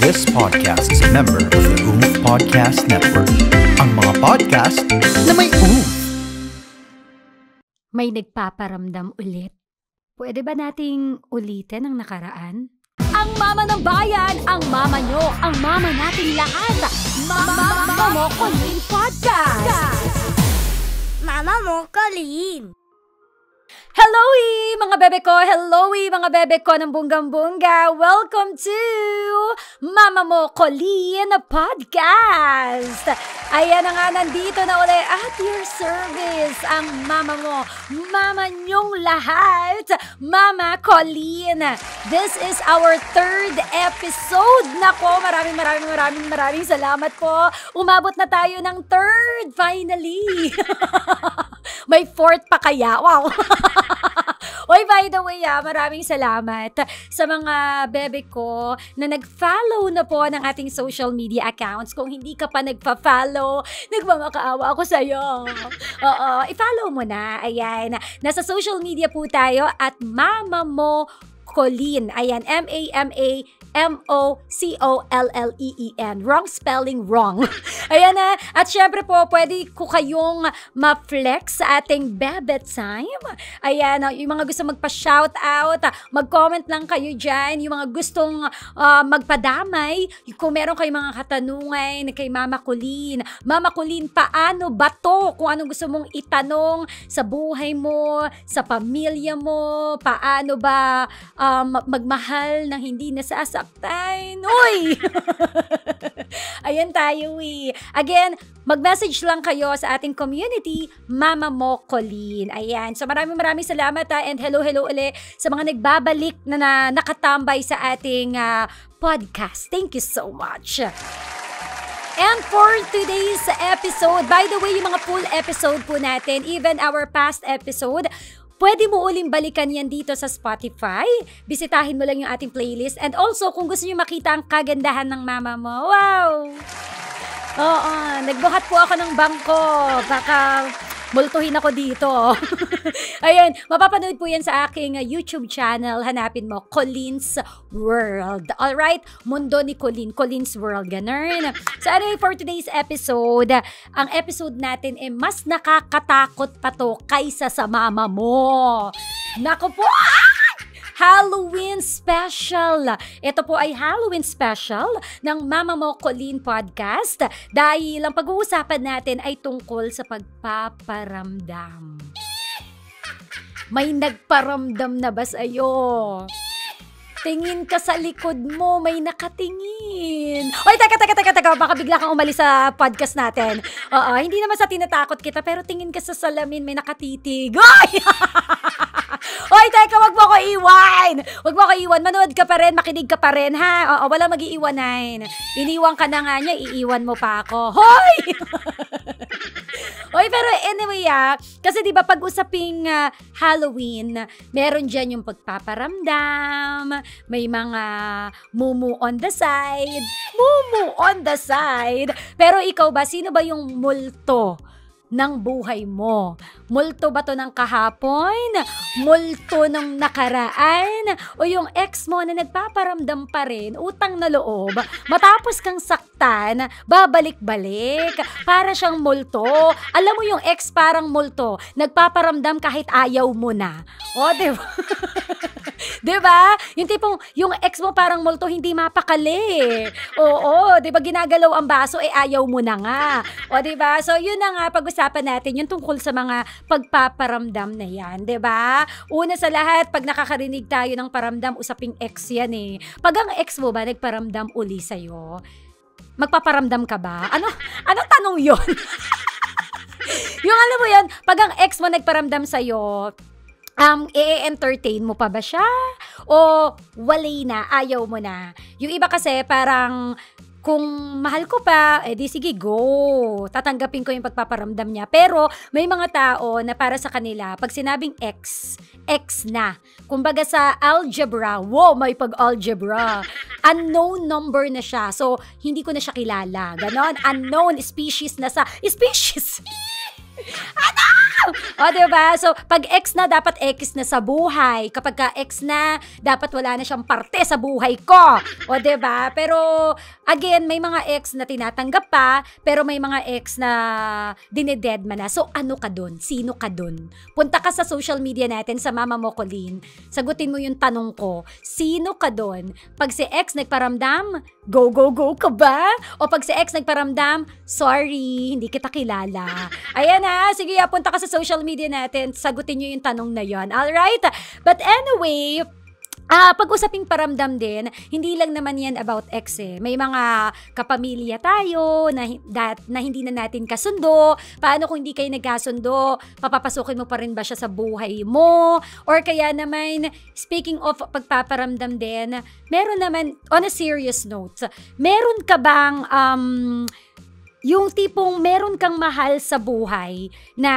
This podcast is a member of the OOF Podcast Network. Ang mga podcast na may OOF. May nagpaparamdam ulit. Pwede ba nating ulitin ang nakaraan? Ang mama ng bayan, ang mama nyo, ang mama nating lahat. Mama mo Colleen Podcast. Mama mo Colleen. Hello mga bebe ko! Hello mga bebe ko ng bungang-bunga! Welcome to Mama Mo Colleen Podcast! Ayan na nga, nandito na ulit at your service ang mama mo, mama nyong lahat, Mama Colleen. This is our third episode. Nako, maraming salamat po. Umabot na tayo ng third, finally. May fourth pa kaya? Wow! Oy, by the way, maraming salamat sa mga bebe ko na nag-follow na po ng ating social media accounts. Kung hindi ka pa nagpa-follow, nagmamakaawa ako sa'yo. Oo, i-follow mo na. Ayan, nasa social media po tayo at Mama Mo Colleen. Ayan, MAMAMOCOLLEEN. Wrong spelling, wrong. Ayan na. At syempre po, pwede ko kayong ma-flex sa ating bebe time. Ayan, yung mga gusto magpa-shoutout, mag-comment lang kayo dyan. Yung mga gustong magpadamay, kung meron kayong mga katanungan kay Mama Colleen. Mama Colleen, paano ba to? Kung anong gusto mong itanong sa buhay mo, sa pamilya mo, paano ba magmahal ng hindi nasasaktan. Uy! Ayan tayo Again, mag-message lang kayo sa ating community, Mama Mo Colleen. Ayan. So maraming salamat and hello ulit sa mga nagbabalik na nakatambay sa ating podcast. Thank you so much. And for today's episode, by the way, yung mga full episode po natin, even our past episode, pwede mo uling balikan yan dito sa Spotify. Bisitahin mo lang yung ating playlist. And also, kung gusto nyo makita ang kagandahan ng mama mo, wow! Oo, nagbuhat po ako ng bangko. Baka multuhin ako dito. Ayan, mapapanood po yan sa aking YouTube channel. Hanapin mo, Colleen's World. Alright? Mundo ni Colleen. Colleen's World. Ganun. So anyway, for today's episode, ang episode natin mas nakakatakot pa to kaysa sa mama mo. Naku po! Halloween special. Ito po ay Halloween special ng Mama Mo Colleen Podcast dahil ang pag-uusapan natin ay tungkol sa pagpaparamdam. May nagparamdam na ba sa'yo? Tingin ka sa likod mo, may nakatingin. Oy, teka, baka bigla kang umalis sa podcast natin. Hindi naman sa tinatakot kita, pero tingin ka sa salamin, may nakatitig. Oy! Oy, teka, wag mo ko iwan. Manood ka pa rin, makinig ka pa rin, ha? Wala mag-iiwanan. Iniwan ka na nga niya, iiwan mo pa ako. Hoy! Oy, pero anyway, kasi diba pag usaping Halloween, meron dyan yung pagpaparamdam, may mga mumu on the side. Pero ikaw ba, sino ba yung multo ng buhay mo? Multo ba to ng kahapon? Multo ng nakaraan? O yung ex mo na nagpaparamdam pa rin, utang na loob, matapos kang saktan, babalik-balik, para siyang multo. Alam mo yung ex parang multo, nagpaparamdam kahit ayaw mo na. O, diba? Diba? Yung tipong, yung ex mo parang multo, hindi mapakali. Oo, diba? Ginagalaw ang baso, ayaw mo na nga. O, diba? So, yun na nga, pag-usapan natin, yung tungkol sa mga pagpaparamdam na yan, diba? Una sa lahat, pag nakakarinig tayo ng paramdam, usaping ex yan Pag ang ex mo ba nagparamdam uli sa'yo, magpaparamdam ka ba? Anong tanong yun? Yung alam mo yan, pag ang ex mo nagparamdam sa'yo, i-entertain mo pa ba siya? O walay na, ayaw mo na? Yung iba kasi parang, kung mahal ko pa, di sige, go. Tatanggapin ko yung pagpaparamdam niya. Pero may mga tao na para sa kanila, pag sinabing ex na. Kumbaga sa algebra, may pag-algebra. Unknown number na siya. So, hindi ko na siya kilala. Ganon, unknown species na sa... Species! O, diba? So, pag ex na, dapat ex na sa buhay. Kapag ka ex na, dapat wala na siyang parte sa buhay ko. O, diba? Pero, again, may mga ex na tinatanggap pa, pero may mga ex na dinededma na. So, ano ka dun? Sino ka dun? Punta ka sa social media natin, sa Mama Mo Colleen. Sagutin mo yung tanong ko. Sino ka dun? Pag si ex nagparamdam, go, go, go ka ba? O pag si ex nagparamdam, sorry, hindi kita kilala. Ayan ha, sige, punta ka sa social media natin, sagutin nyo yung tanong na yon. Alright? But anyway, pag-usaping paramdam din, hindi lang naman yan about ex eh. May mga kapamilya tayo na hindi na natin kasundo. Paano kung hindi kayo nagkasundo? Papapasukin mo pa rin ba siya sa buhay mo? Or kaya naman, speaking of pagpaparamdam din, meron naman, on a serious note, meron ka bang yung tipong meron kang mahal sa buhay na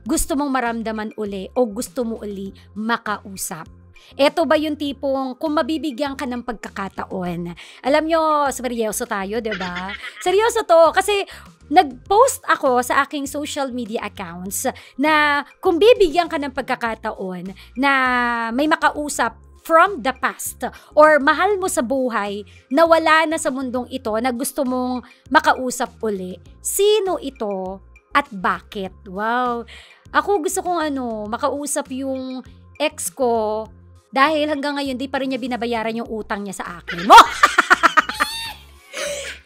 gusto mong maramdaman uli o gusto mo uli makausap? Eto ba yung tipong kung mabibigyan ka ng pagkakataon? Alam nyo, seryoso tayo, diba? Seryoso to kasi nag-post ako sa aking social media accounts na kung bibigyan ka ng pagkakataon na may makausap from the past or mahal mo sa buhay na wala na sa mundong ito na gusto mong makausap uli, sino ito at bakit? Wow! Ako gusto kong makausap yung ex ko dahil hanggang ngayon di pa rin niya binabayaran yung utang niya sa akin. Mo!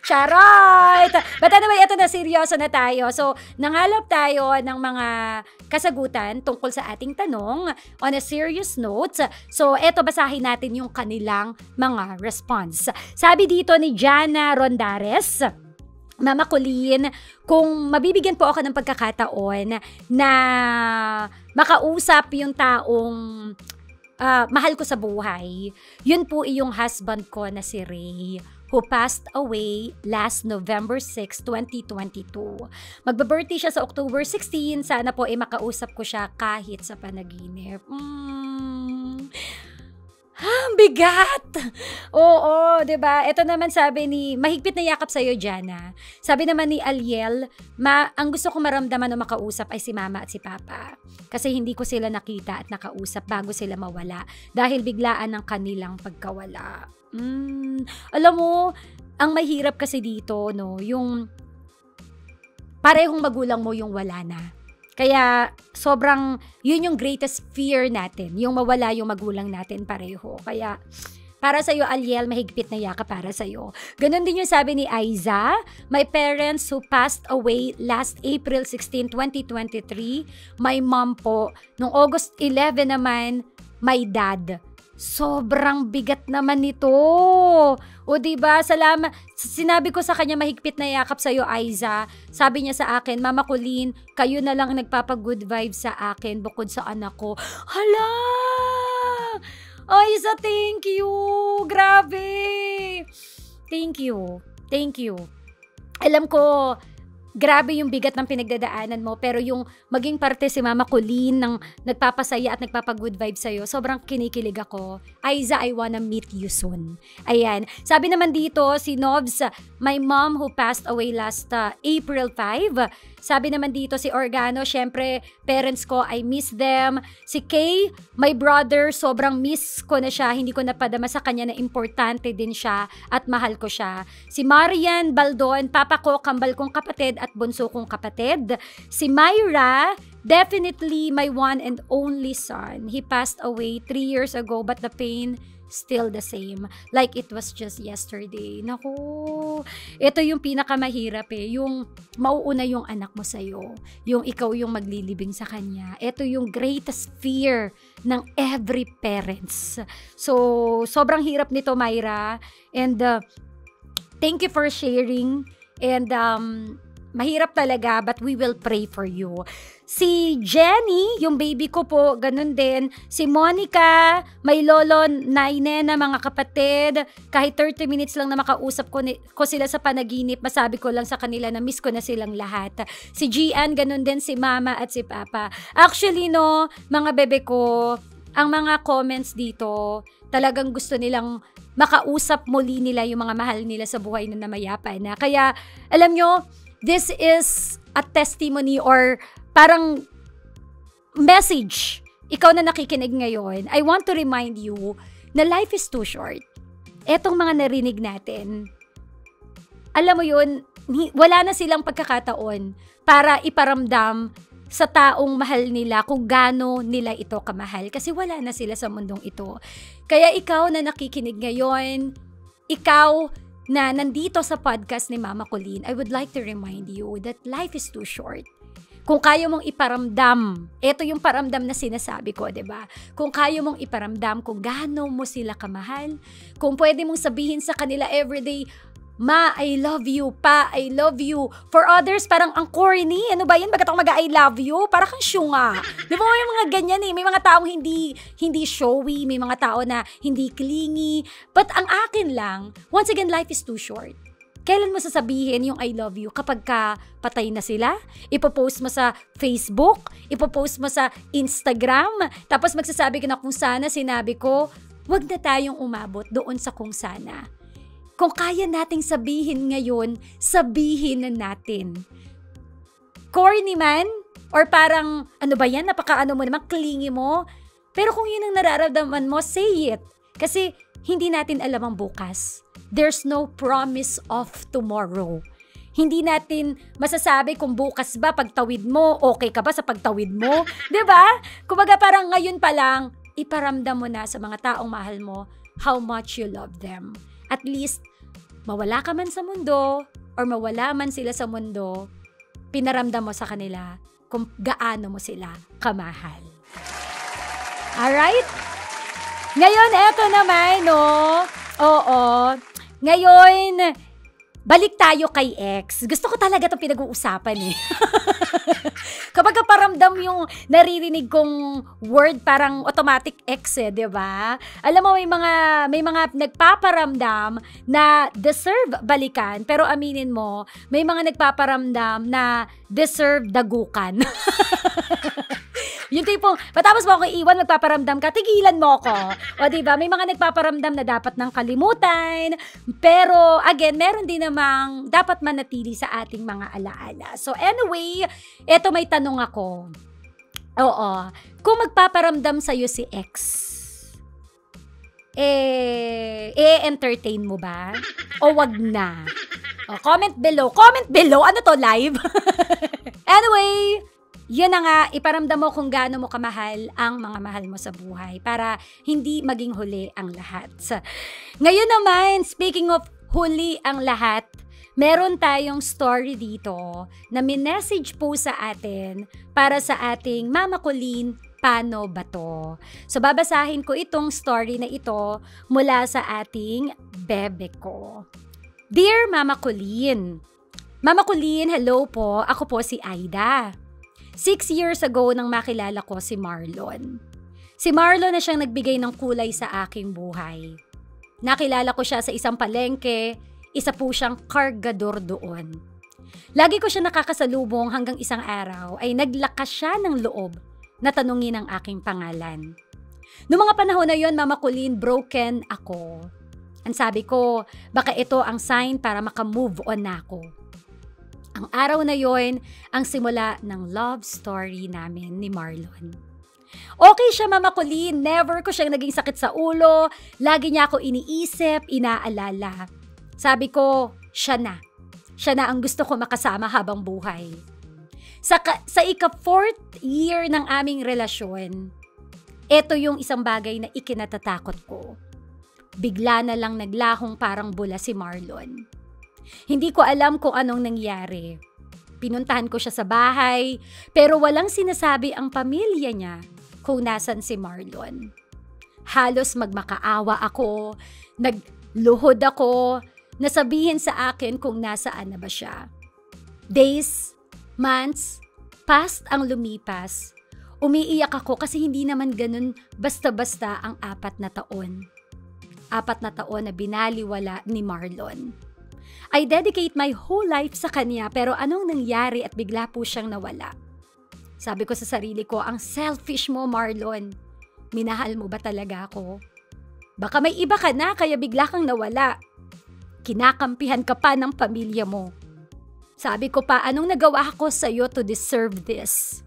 Charot! But anyway, ito na, seryoso na tayo. So, nangalap tayo ng mga kasagutan tungkol sa ating tanong on a serious note. So, eto, basahin natin yung kanilang mga response. Sabi dito ni Jana Rondares, Mama Colleen, kung mabibigyan po ako ng pagkakataon na makausap yung taong mahal ko sa buhay, yun po yung husband ko na si Ray, who passed away last November 6, 2022. Magba-birthday siya sa October 16. Sana po makausap ko siya kahit sa panaginip. Bigat! Oo, diba? Ito naman sabi ni, mahigpit na yakap sa'yo, Jana. Sabi naman ni Aliel, ang gusto ko maramdaman o makausap ay si Mama at si Papa. Kasi hindi ko sila nakita at nakausap bago sila mawala dahil biglaan ng kanilang pagkawala. Alam mo, ang mahirap kasi dito, yung parehong magulang mo yung wala na. Kaya sobrang, yun yung greatest fear natin, yung mawala yung magulang natin pareho. Kaya para sa'yo, Aliel, mahigpit na yaka para sa'yo. Ganon din yung sabi ni Aiza, my parents who passed away last April 16, 2023. My mom po, nung August 11 naman, my dad. Sobrang bigat naman nito. O diba, salamat. Sinabi ko sa kanya, mahigpit na yakap sa'yo, Aiza. Sabi niya sa akin, Mama Colleen, kayo na lang nagpapag-good vibes sa akin bukod sa anak ko. Hala! Aiza, thank you! Grabe! Thank you. Thank you. Alam ko, grabe yung bigat ng pinagdadaanan mo, pero yung maging parte si Mama Colleen ng nagpapasaya at nagpapag-good vibe sa'yo, sobrang kinikilig ako. Aiza, I wanna meet you soon. Ayan. Sabi naman dito, si Nobs, my mom who passed away last April 5. Sabi naman dito si Organo, syempre, parents ko, I miss them. Si Kay, my brother, sobrang miss ko na siya. Hindi ko napadama sa kanya na importante din siya at mahal ko siya. Si Marian Baldon, papa ko, kambal kong kapatid at bunso kong kapatid. Si Myra, definitely my one and only son. He passed away 3 years ago, but the pain still the same. Like it was just yesterday. Naku, ito yung pinakamahirap yung mauuna yung anak mo sa'yo. Yung ikaw yung maglilibing sa kanya. Ito yung greatest fear ng every parents. So, sobrang hirap nito, Myra. And thank you for sharing. And mahirap talaga, but we will pray for you. Si Jenny, yung baby ko po, ganun din. Si Monica, may lolo, naine na mga kapatid. Kahit 30 minutes lang na makausap ko sila sa panaginip, masabi ko lang sa kanila na miss ko na silang lahat. Si Gian, ganun din si Mama at si Papa. Actually, mga bebe ko, ang mga comments dito, talagang gusto nilang makausap muli nila yung mga mahal nila sa buhay na namayapa na. Kaya, alam nyo, this is a testimony or parang message, ikaw na nakikinig ngayon, I want to remind you na life is too short. Etong mga narinig natin, alam mo yun, wala na silang pagkakataon para iparamdam sa taong mahal nila kung gaano nila ito kamahal. Kasi wala na sila sa mundong ito. Kaya ikaw na nakikinig ngayon, ikaw na nandito sa podcast ni Mama Colleen, I would like to remind you that life is too short. Kung kaya mong iparamdam, ito yung paramdam na sinasabi ko, 'di ba? Kung kaya mong iparamdam kung gaano mo sila kamahal, kung pwede mong sabihin sa kanila everyday, Ma, I love you. Pa, I love you. For others, parang ang corny. Ano ba yan? Bakit ako mag-I love you? Parang kang syunga. Di ba may mga ganyan eh? May mga taong hindi showy. May mga tao na hindi clingy. But ang akin lang, once again, life is too short. Kailan mo sasabihin yung I love you? Kapag ka patay na sila? Ipopost mo sa Facebook? Ipopost mo sa Instagram? Tapos magsasabi ka na kung sana sinabi ko, wag na tayong umabot doon sa kung sana. Kung kaya nating sabihin ngayon, sabihin na natin. Corny man, or parang, ano ba yan, napaka-ano mo naman, clingy mo. Pero kung yun ang nararamdaman mo, say it. Kasi hindi natin alam ang bukas. There's no promise of tomorrow. Hindi natin masasabi kung bukas ba, pagtawid mo, okay ka ba sa pagtawid mo? 'Di ba? Kumbaga parang ngayon pa lang, iparamdam mo na sa mga taong mahal mo how much you love them. At least, mawala ka man sa mundo or mawala man sila sa mundo, pinaramdam mo sa kanila kung gaano mo sila kamahal. Alright? Ngayon, eto naman, no? Oo. Ngayon, balik tayo kay ex. Gusto ko talaga itong pinag-uusapan eh. Kapag paramdam yung naririnig kong word, parang automatic ex eh, di ba? Alam mo, may mga nagpaparamdam na deserve balikan, pero aminin mo, may mga nagpaparamdam na deserve dagukan. Yung tipong, matapos mo ako iwan, magpaparamdam ka, tigilan mo ako. O diba, may mga nagpaparamdam na dapat nang kalimutan, pero again, meron din namang dapat manatili sa ating mga alaala. So anyway, eto may tanong ako. Oo, kung magpaparamdam sa'yo si ex, entertain mo ba? O wag na? O, comment below, ano to, live? Anyway, yun na nga, iparamdam mo kung gaano mo kamahal ang mga mahal mo sa buhay para hindi maging huli ang lahat. Ngayon naman, speaking of huli ang lahat, meron tayong story dito na minessage po sa atin para sa ating Mama Colleen, paano ba to? So babasahin ko itong story na ito mula sa ating bebe ko. Dear Mama Colleen, hello po, ako po si Aida. 6 years ago nang makilala ko si Marlon. Si Marlon na siyang nagbigay ng kulay sa aking buhay. Nakilala ko siya sa isang palengke, isa po siyang kargador doon. Lagi ko siya nakakasalubong hanggang isang araw ay naglakas siya ng loob na tanungin ang aking pangalan. Noong mga panahon na yon, Mama Colleen, broken ako. Ang sabi ko, baka ito ang sign para makamove on na ako. Ang araw na yon, ang simula ng love story namin ni Marlon. Okay siya, Mama Colleen, never ko siyang naging sakit sa ulo, lagi niya ako iniisip, inaalala. Sabi ko, siya na ang gusto ko makasama habang buhay. Sa ika-4th year ng aming relasyon, ito yung isang bagay na ikinatatakot ko. Bigla na lang naglahong parang bula si Marlon. Hindi ko alam kung anong nangyari. Pinuntahan ko siya sa bahay, pero walang sinasabi ang pamilya niya kung nasan si Marlon. Halos magmakaawa ako, nagluhod ako, nasabihin sa akin kung nasaan na ba siya. Days, months, past ang lumipas. Umiiyak ako kasi hindi naman ganun basta-basta ang 4 na taon. 4 na taon na binaliwala ni Marlon. I dedicate my whole life sa kanya, pero anong nangyari at bigla po siyang nawala? Sabi ko sa sarili ko, ang selfish mo, Marlon. Minahal mo ba talaga ako? Baka may iba ka na kaya bigla kang nawala. Kinakampihan ka pa ng pamilya mo. Sabi ko pa, anong nagawa ko sa'yo to deserve this?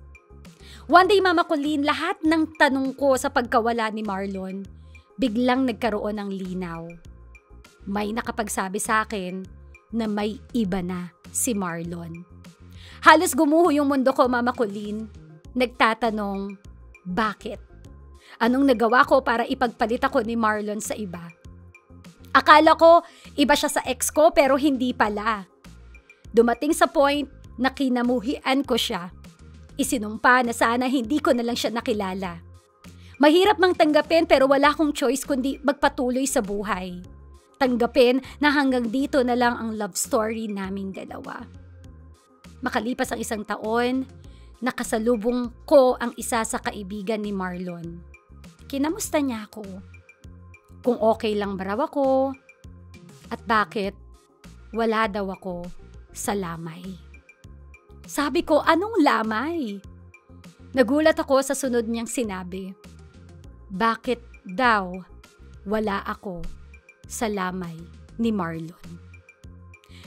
One day, Mama Colleen, lahat ng tanong ko sa pagkawala ni Marlon, biglang nagkaroon ng linaw. May nakapagsabi sa akin na may iba na si Marlon. Halos gumuho yung mundo ko, Mama Colleen. Nagtatanong, bakit? Anong nagawa ko para ipagpalit ako ni Marlon sa iba? Akala ko iba siya sa ex ko pero hindi pala. Dumating sa point na kinamuhian ko siya. Isinumpa na sana hindi ko na lang siya nakilala. Mahirap mang tanggapin pero wala akong choice kundi magpatuloy sa buhay. Tanggapin na hanggang dito na lang ang love story naming dalawa. Makalipas ang 1 taon, nakasalubong ko ang isa sa kaibigan ni Marlon. Kinamusta niya ako? Kung okay lang ba raw ako? At bakit wala daw ako sa lamay? Sabi ko, anong lamay? Nagulat ako sa sunod niyang sinabi. Bakit daw wala ako sa lamay ni Marlon?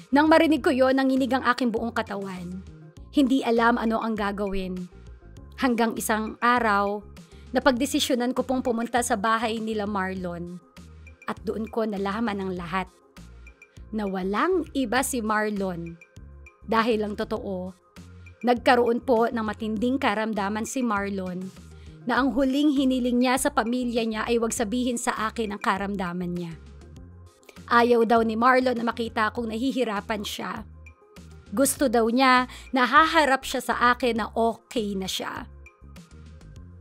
Nang marinig ko yon, nanginig ang aking buong katawan. Hindi alam ano ang gagawin. Hanggang isang araw, napagdesisyonan ko pong pumunta sa bahay nila Marlon. At doon ko nalaman ang lahat. Na walang iba si Marlon. Dahil lang totoo, nagkaroon po ng matinding karamdaman si Marlon na ang huling hiniling niya sa pamilya niya ay wag sabihin sa akin ang karamdaman niya. Ayaw daw ni Marlon na makita akong nahihirapan siya. Gusto daw niya na haharap siya sa akin na okay na siya.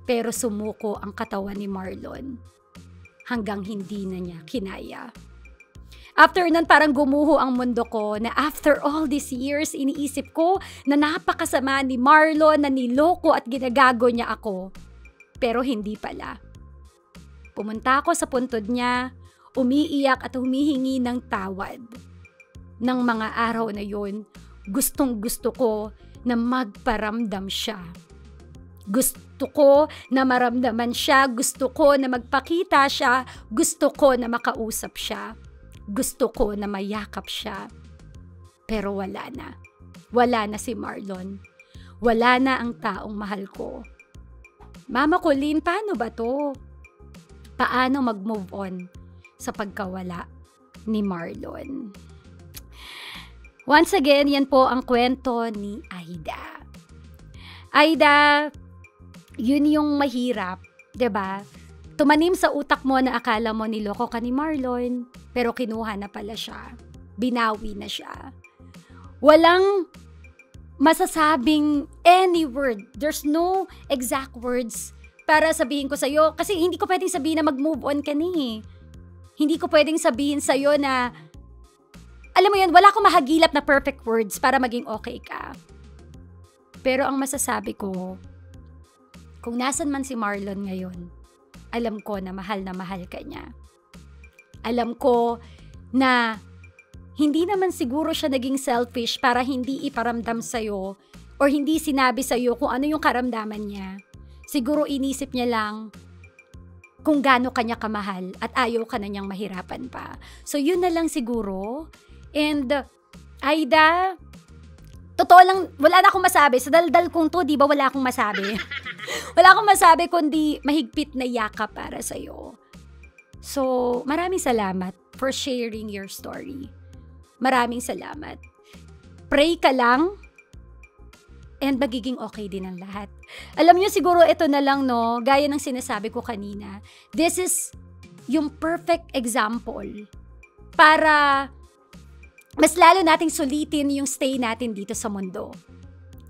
Pero sumuko ang katawan ni Marlon hanggang hindi na niya kinaya. After nun, parang gumuho ang mundo ko na after all these years, iniisip ko na napakasama ni Marlon, na niloko at ginagago niya ako. Pero hindi pala. Pumunta ako sa puntod niya, umiiyak at humihingi ng tawad. Nang mga araw na yun, gustong-gusto ko na magparamdam siya. Gusto ko na maramdaman siya, gusto ko na magpakita siya, gusto ko na makausap siya. Gusto ko na mayakap siya. Pero wala na. Wala na si Marlon. Wala na ang taong mahal ko. Mama Colleen, paano ba to? Paano mag-move on sa pagkawala ni Marlon? Once again, yan po ang kwento ni Aida. Aida, yun yung mahirap, 'di ba? Tumanim sa utak mo na akala mo niloko ka ni Marlon, pero kinuha na pala siya. Binawi na siya. Walang masasabing any word. There's no exact words para sabihin ko sa'yo. Kasi hindi ko pwedeng sabihin na mag-move on ka ni. Hindi ko pwedeng sabihin sa'yo na, alam mo yun, wala akong mahagilap na perfect words para maging okay ka. Pero ang masasabi ko, kung nasan man si Marlon ngayon, alam ko na mahal ka niya. Alam ko na hindi naman siguro siya naging selfish para hindi iparamdam sa'yo or hindi sinabi sa'yo kung ano yung karamdaman niya. Siguro inisip niya lang kung gaano kanya kamahal at ayaw ka na niyang mahirapan pa. So yun na lang siguro. And Aida, totoo lang, wala na akong masabi. Sa daldal kong to, di ba wala akong masabi? Wala akong masabi kundi mahigpit na yakap para sa'yo. So, maraming salamat for sharing your story. Maraming salamat. Pray ka lang and magiging okay din ang lahat. Alam niyo siguro ito na lang, no, gaya ng sinasabi ko kanina. This is yung perfect example para mas lalo nating sulitin yung stay natin dito sa mundo.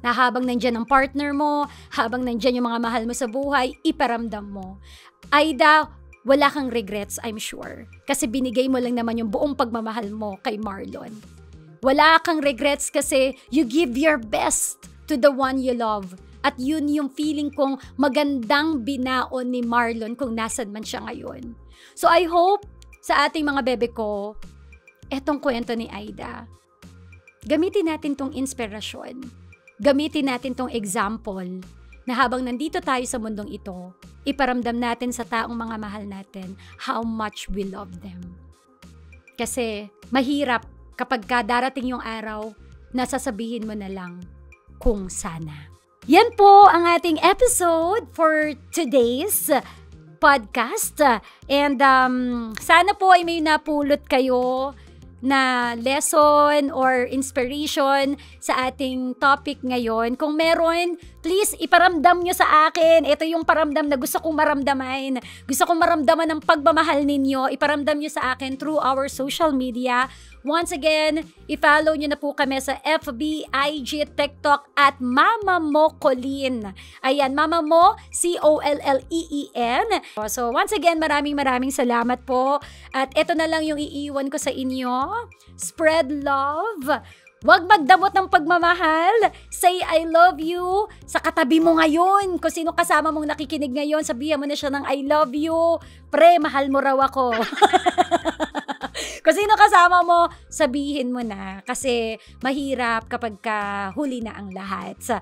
Na habang nandyan ang partner mo, habang nandyan yung mga mahal mo sa buhay, iparamdam mo. Aida, wala kang regrets, I'm sure. Kasi binigay mo lang naman yung buong pagmamahal mo kay Marlon. Wala kang regrets kasi you give your best to the one you love. At yun yung feeling kong magandang binaon ni Marlon kung nasan man siya ngayon. So I hope sa ating mga bebe ko, etong kwento ni Aida, gamitin natin tong inspirasyon. Gamitin natin tong example na habang nandito tayo sa mundong ito, iparamdam natin sa taong mga mahal natin how much we love them. Kasi mahirap kapag darating yung araw na sasabihin mo na lang kung sana. Yan po ang ating episode for today's podcast. And sana po ay may napulot kayo na lesson or inspiration sa ating topic ngayon. Kung meron, please iparamdam nyo sa akin. Ito yung paramdam na gusto kong maramdaman. Gusto kong maramdaman ng pagmamahal ninyo. Iparamdam nyo sa akin through our social media. Once again, i-follow nyo na po kami sa FB, IG, TikTok at Mama Mo Colleen. Ayan, Mama Mo, Colleen. So once again, maraming salamat po. At ito na lang yung iiwan ko sa inyo. Spread love. Huwag magdamot ng pagmamahal. Say I love you sa katabi mo ngayon. Kung sino kasama mong nakikinig ngayon, sabihan mo na siya ng I love you. Pre, mahal mo raw ako. Kung sino kasama mo, sabihin mo na. Kasi mahirap kapag huli na ang lahat. So,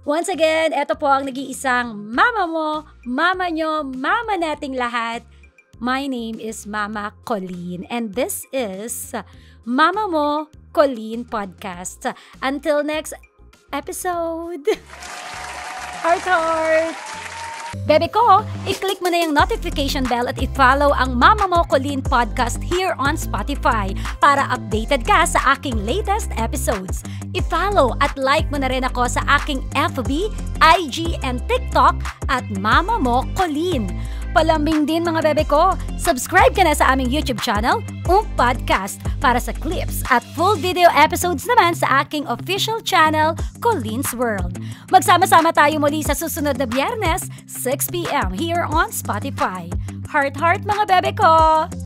once again, ito po ang nag-iisang mama mo, mama nyo, mama nating lahat. My name is Mama Colleen. And this is Mama Mo Colleen Podcast. Until next episode. Heart, heart. Bebe ko, i-click mo na yung notification bell at i-follow ang Mama Mo Colleen Podcast here on Spotify para updated ka sa aking latest episodes. I-follow at like mo na rin ako sa aking FB, IG, and TikTok at Mama Mo Colleen. Palambing din mga bebe ko, subscribe ka na sa aming YouTube channel, Podcast, para sa clips at full video episodes naman sa aking official channel, Colleen's World. Magsama-sama tayo muli sa susunod na Biyernes, 6 p.m. here on Spotify. Heart, heart mga bebe ko!